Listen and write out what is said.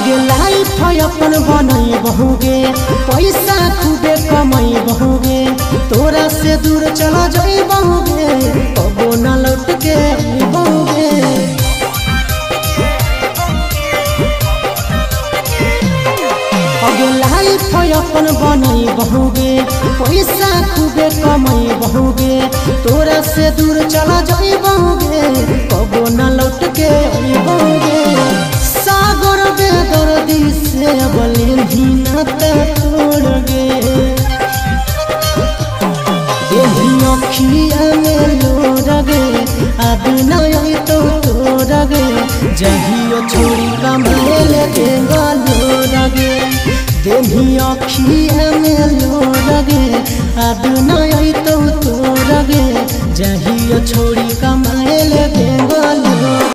आगे लाइफ अपन बनई बहुगे, पैसा खूबे कमाई बहुगे, तोरा से दूर चला जाई बहुगे, कबो न लौट के बहुगे। आगे लाइफ अपन बनई बहुगे, पैसा खूबे कमाई बहुगे, तोरा से दूर चला जाई बहुगे, कबो न लौट के बहुगे। सागर बेदर्दी से बोले भी नाता तोड़ गे, यही अखिया में लोर गे, अब नहीं तो तोड़ गे, जहियो छोड़ी कमाए लगे लोर गे, यही अखिया में लोर गे, अब नहीं तो तोड़ गे, जहियो छोड़ी कमाए लगे।